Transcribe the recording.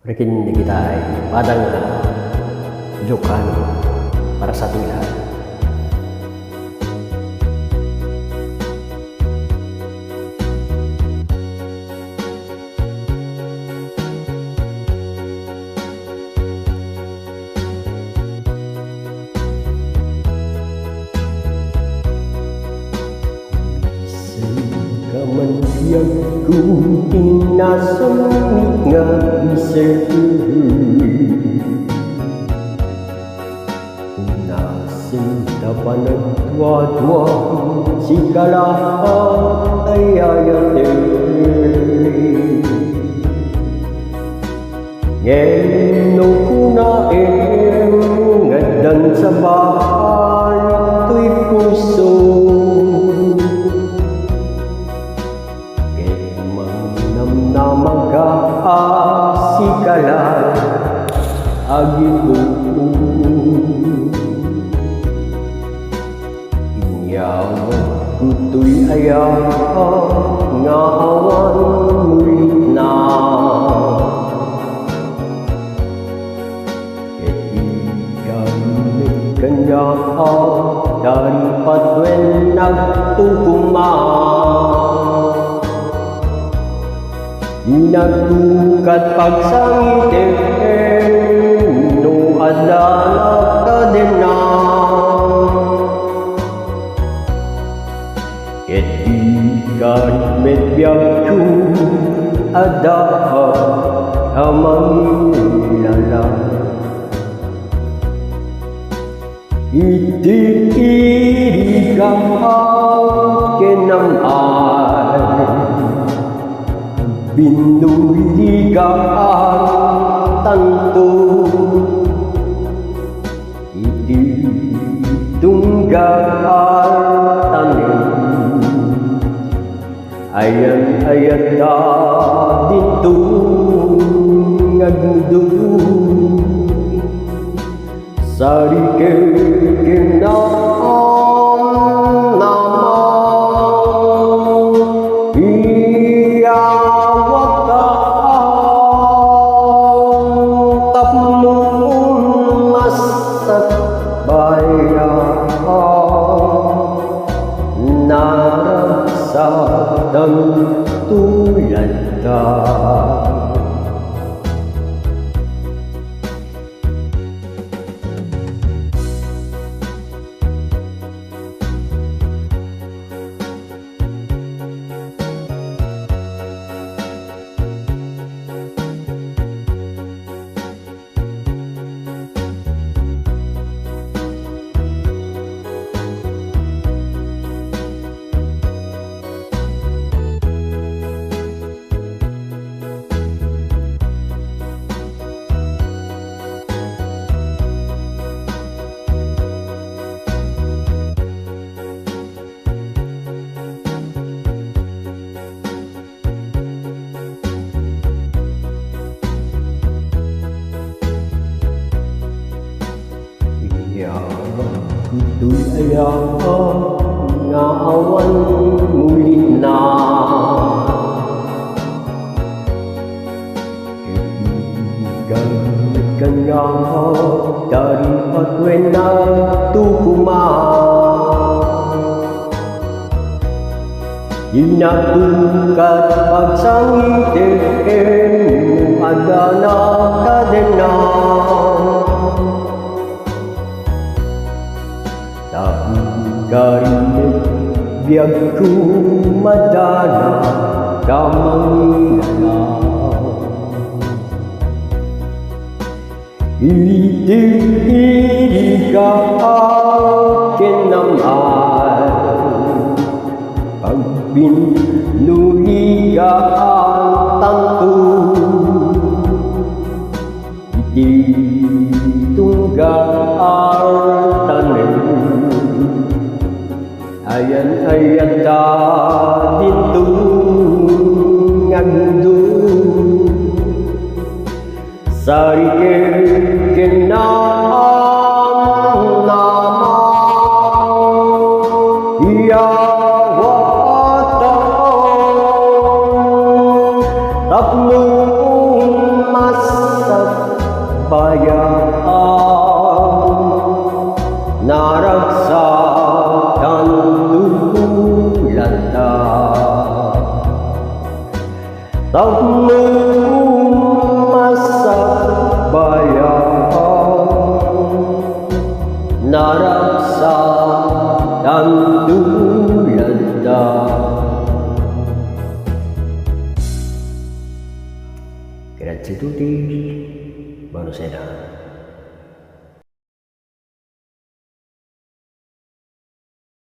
Mungkin kita ay padang jokan para sa ating lahat. Kamantiag kong inasamit nga isip nasinta pa nagtwa-twa si kalahat ay ayate ngeno kunaem ngadan sa bahay to'y puso namagkaasikala agitu inyawan kuto'y ayaw nga awan mulit na etigamit kanya dari patwen nagtukuman Inagtukat pagsangitin no adala ka din na ket ikan medbyagku ada hamang ilala iti ikaw kenamay binuligaan tanto iti tunggal tanim ayat da dito ngagdo sari kenaan narasadan tulad ka kuto'y ayaw nga awan mulit na kaibigan kanya dari patwen nagtukuman inatukat pagsangitin adana ka din na Karinit biyagku madana kamang ilala Iti ka akin naman Pagbinuligaan tanto Iti tunggal tanim Ayan da dito ngagdo sari kenaan nama iyawatan tatlong mas naraksa dan tulada tak memasak bayang naraksa dan tulada. Grazie a tutti, buonasera.